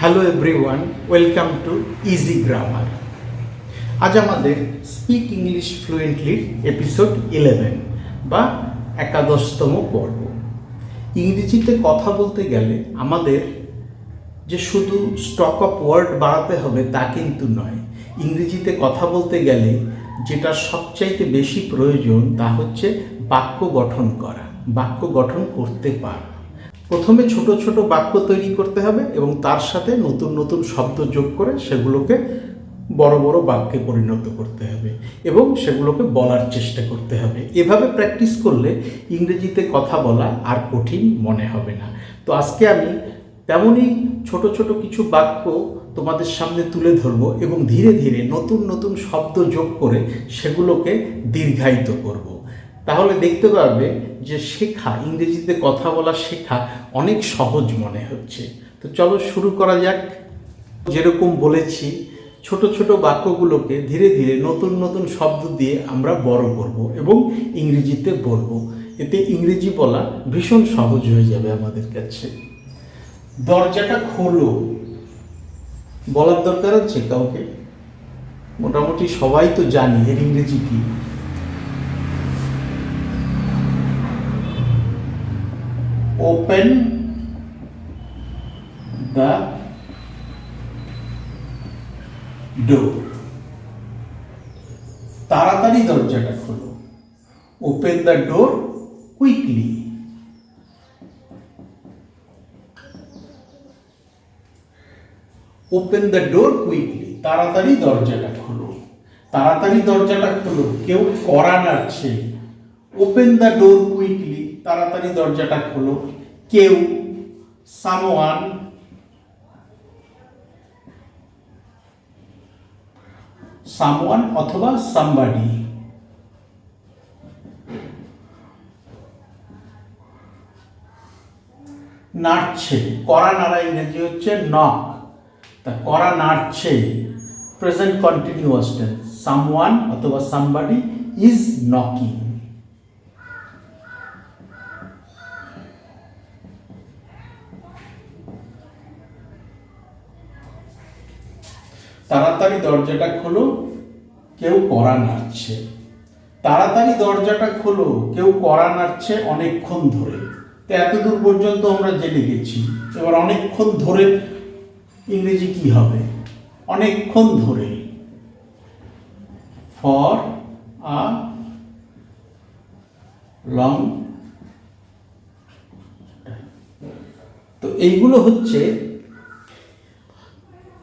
Hello everyone, welcome to easy grammar. আজ আমাদের speak English ফ্লুয়েন্টলির episode 11 বা 11তম পর্ব। ইংরেজিতে কথা বলতে গেলে আমাদের যে শুধু স্টক অফ ওয়ার্ড বাড়াতে হবে তা কিন্তু নয়। ইংরেজিতে কথা বলতে গেলে যেটা সবচাইতে বেশি প্রয়োজন তা হচ্ছে বাক্য গঠন করা, বাক্য গঠন করতে পারা। প্রথমে ছোট ছোট বাক্য তৈরি করতে হবে এবং তার সাথে নতুন নতুন শব্দ যোগ করে সেগুলোকে বড় বড় বাক্যে পরিণত করতে হবে এবং সেগুলোকে বলার চেষ্টা করতে হবে। এভাবে প্র্যাকটিস করলে ইংরেজিতে কথা বলা আর কঠিন মনে হবে না। তো আজকে আমি তেমনই ছোট ছোট কিছু বাক্য তোমাদের সামনে তুলে ধরব এবং ধীরে ধীরে নতুন নতুন শব্দ যোগ করে সেগুলোকে দীর্ঘায়িত করব। তাহলে দেখতে পারবে যে শেখা, ইংরেজিতে কথা বলা শেখা অনেক সহজ মনে হচ্ছে। তো চলো শুরু করা যাক। যেরকম বলেছি, ছোট ছোট বাক্যগুলোকে ধীরে ধীরে নতুন নতুন শব্দ দিয়ে আমরা বড় করব এবং ইংরেজিতে বলবো। এতে ইংরেজি বলা ভীষণ সহজ হয়ে যাবে আমাদের কাছে। দরজাটা খোলো বলার দরকার আছে কাউকে? মোটামুটি সবাই তো জানি এর ইংরেজি কি। Open the door. তাড়াতাড়ি দরজাটা খোলো। Open the door quickly. Open the door quickly. তাড়াতাড়ি দরজাটা খোলো। তাড়াতাড়ি দরজাটা খোলো, কেউ কড়া নাড়ছে। Open the door quickly. তাড়াতাড়ি দরজাটা খোলো, কেউ, সামওয়ান, সামওয়ান অথবা সামবাডি। নাড়ছে, কড়া নাড়া ইংরেজি হচ্ছে নক। তা কড়া নাড়ছে, প্রেজেন্ট কন্টিনিউয়াস টেন্স, সামওয়ান অথবা সামবাডি ইজ নকিং। তাড়াতাড়ি দরজাটা খোলো, কেউ কড়া নাড়ছে। তাড়াতাড়ি দরজাটা খোলো, কেউ কড়া নাড়ছে অনেকক্ষণ ধরে। তো এতদূর পর্যন্ত আমরা জেনে গেছি। এবার অনেকক্ষণ ধরে ইংরেজি কি হবে? অনেকক্ষণ ধরে, ফর আ লং। তো এইগুলো হচ্ছে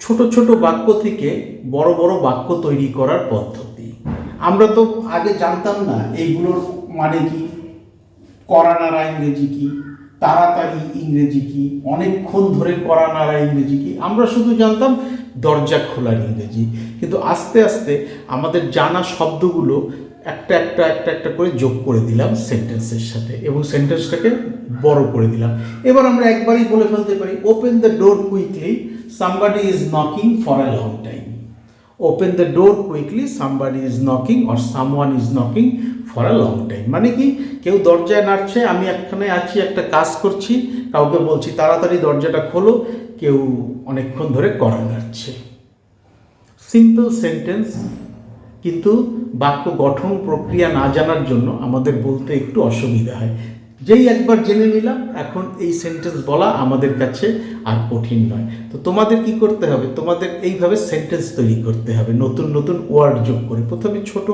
ছোট ছোট বাক্য থেকে বড় বড় বাক্য তৈরি করার পদ্ধতি। আমরা তো আগে জানতাম না এইগুলোর মানে কি, কড়া নাড়া ইংরেজি কি, তাড়াতাড়ি ইংরেজি কি, অনেকক্ষণ ধরে কড়া নাড়া ইংরেজি কি। আমরা শুধু জানতাম দরজা খোলার ইংরেজি। কিন্তু আস্তে আস্তে আমাদের জানা শব্দগুলো একটা একটা একটা একটা করে যোগ করে দিলাম সেন্টেন্সের সাথে এবং সেন্টেন্সটাকে বড় করে দিলাম। এবার আমরা একবারই বলে ফেলতে পারি, open the door quickly, somebody is knocking for a long time. Open the door quickly, somebody is knocking or someone is knocking for a long time. মানে কি, কেউ দরজায় নাড়ছে, আমি এখানে আছি একটা কাজ করছি, কাউকে বলছি তাড়াতাড়ি দরজাটা খোলো, কেউ অনেকক্ষণ ধরে কড়া নাড়ছে। সিম্পল সেন্টেন্স, কিন্তু বাক্য গঠন প্রক্রিয়া না জানার জন্য আমাদের বলতে একটু অসুবিধা হয়। যেই একবার জেনে নিলাম, এখন এই সেন্টেন্স বলা আমাদের কাছে আর কঠিন নয়। তো তোমাদের কি করতে হবে? তোমাদের এইভাবে সেন্টেন্স তৈরি করতে হবে নতুন নতুন ওয়ার্ড যোগ করে। প্রথমে ছোট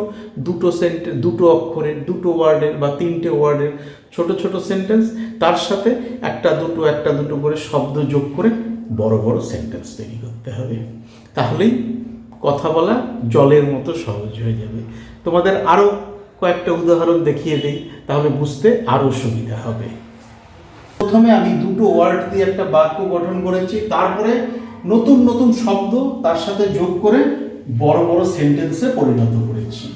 দুটো অক্ষরের, দুটো ওয়ার্ডের বা তিনটে ওয়ার্ডের ছোট ছোট সেন্টেন্স, তার সাথে একটা দুটো করে শব্দ যোগ করে বড় বড় সেন্টেন্স তৈরি করতে হবে। তাহলেই কথা বলা জলের মতো সহজ হয়ে যাবে। তোমাদের আরও কয়েকটা উদাহরণ দেখিয়ে দিই, তাহলে বুঝতে আরও সুবিধা হবে। প্রথমে আমি দুটো ওয়ার্ড দিয়ে একটা বাক্য গঠন করেছি, তারপরে নতুন নতুন শব্দ তার সাথে যোগ করে বড় বড় সেন্টেন্সে পরিণত করেছি।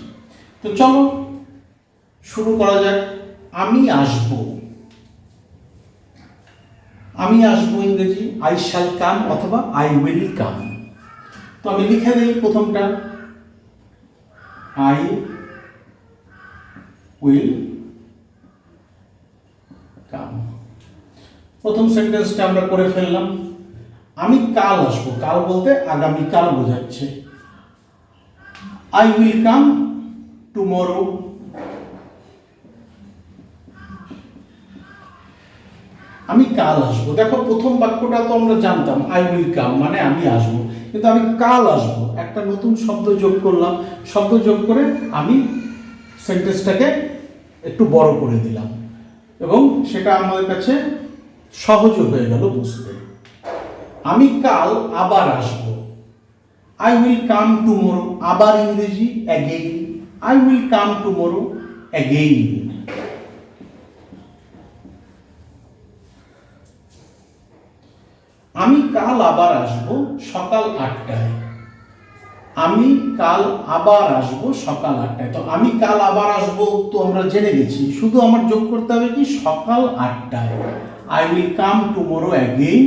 তো চলো শুরু করা যাক। আমি আসবো। আমি আসবো ইংরেজি আই শ্যাল কাম অথবা আই উইল কাম। তো আমি লিখে দিই প্রথমটা, আই উইল কাম। প্রথম সেন্টেন্সটা আমরা করে ফেললাম। আমি কাল আসবো, কাল বলতে আগামীকাল বোঝাচ্ছে। I will come tomorrow. আমি কাল আসবো। দেখো প্রথম বাক্যটা তো আমরা জানতাম, আই উইল কাম মানে আমি আসবো, কিন্তু আমি কাল আসবো একটা নতুন শব্দ যোগ করলাম। শব্দ যোগ করে আমি সেন্টেন্সটাকে একটু বড় করে দিলাম এবং সেটা আমাদের কাছে সহজ হয়ে গেল বুঝতে। আমি কাল আবার আসবো। আই উইল কাম টুমরো, আবার ইংরেজি again. I will come tomorrow again. আমি কাল আবার আসবো সকাল 8টায়। আমি কাল আবার আসবো সকাল 8টায়। তো আমি কাল আবার আসবো তো আমরা জেনে গেছি, শুধু আমার যোগ করতে হবে কি সকাল 8টায়। I will come tomorrow again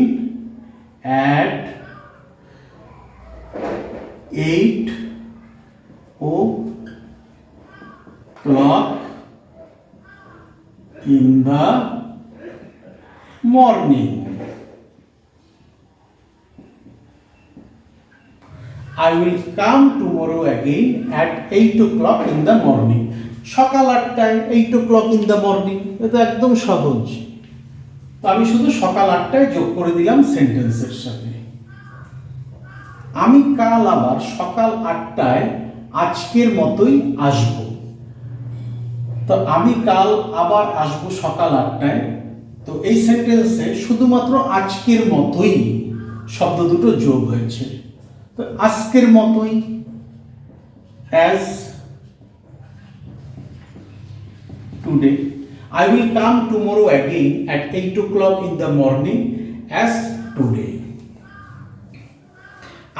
at 8 o'clock in the morning. I will come tomorrow again at 8 o'clock in the morning. সকাল 8টায় 8 o'clock in the morning, এটা একদম সহজ। তো আমি শুধু সকাল 8টায় যোগ করে দিলাম সেন্টেন্সের সাথে। আমি কাল আবার সকাল 8টায় আজকের মতোই আসবো। তো আমি কাল আবার আসবো সকাল 8টায়, তো এই সেন্টেন্সে শুধুমাত্র আজকের মতোই শব্দ দুটো যোগ হয়েছে। তো আজকের মতোই, as today. I will come tomorrow again at 8 o'clock in the morning as today.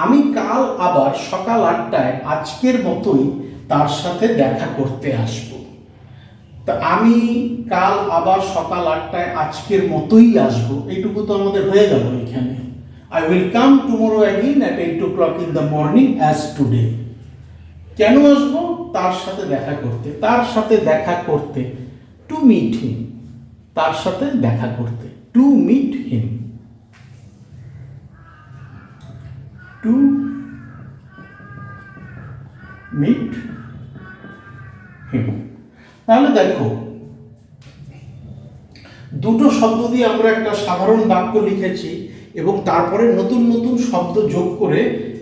আমি কাল আবার সকাল 8টায় আজকের মতোই তার সাথে দেখা করতে আসব। তা আমি কাল আবার সকাল 8টায় আজকের মতোই আসব, এইটুকু তো আমাদের হয়ে গেল এখানে। I will come tomorrow again at 8 o'clock in the morning as today. কেন আসবো? তার সাথে দেখা করতে। তার সাথে দেখা করতে, টু মিট হিম। তার সাথে দেখা করতে, to meet him. To meet him. তাহলে দেখো দুটো শব্দ দিয়ে আমরা একটা সাধারণ বাক্য লিখেছি এবং তারপরে নতুন নতুন শব্দ যোগ করে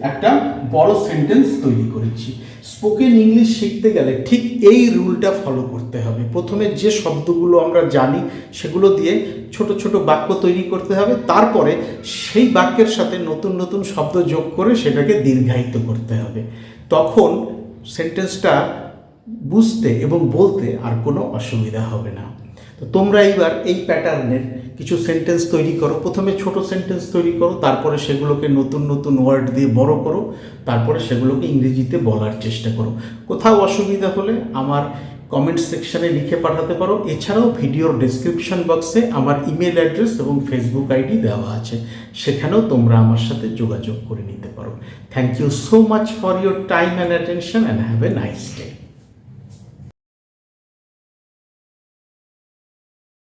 একটা বড় সেন্টেন্স তৈরি করেছি। স্পোকেন ইংলিশ শিখতে গেলে ঠিক এই রুলটা ফলো করতে হবে। প্রথমে যে শব্দগুলো আমরা জানি সেগুলো দিয়ে ছোট ছোট বাক্য তৈরি করতে হবে, তারপরে সেই বাক্যের সাথে নতুন নতুন শব্দ যোগ করে সেটাকে দীর্ঘায়িত করতে হবে। তখন সেন্টেন্সটা বুঝতে এবং বলতে আর কোনো অসুবিধা হবে না। তো তোমরা এইবার এই প্যাটার্নের কিছু সেন্টেন্স তৈরি করো। প্রথমে ছোট সেন্টেন্স তৈরি করো, তারপরে সেগুলোকে নতুন নতুন ওয়ার্ড দিয়ে বড় করো, তারপরে সেগুলোকে ইংরেজিতে বলার চেষ্টা করো। কোথাও অসুবিধা হলে আমার কমেন্ট সেকশানে লিখে পাঠাতে পারো। এছাড়াও ভিডিওর ডেসক্রিপশন বক্সে আমার ইমেল অ্যাড্রেস এবং ফেসবুক আইডি দেওয়া আছে, সেখানেও তোমরা আমার সাথে যোগাযোগ করে নিতে পারো। Thank you so much for your time and attention and have a nice day.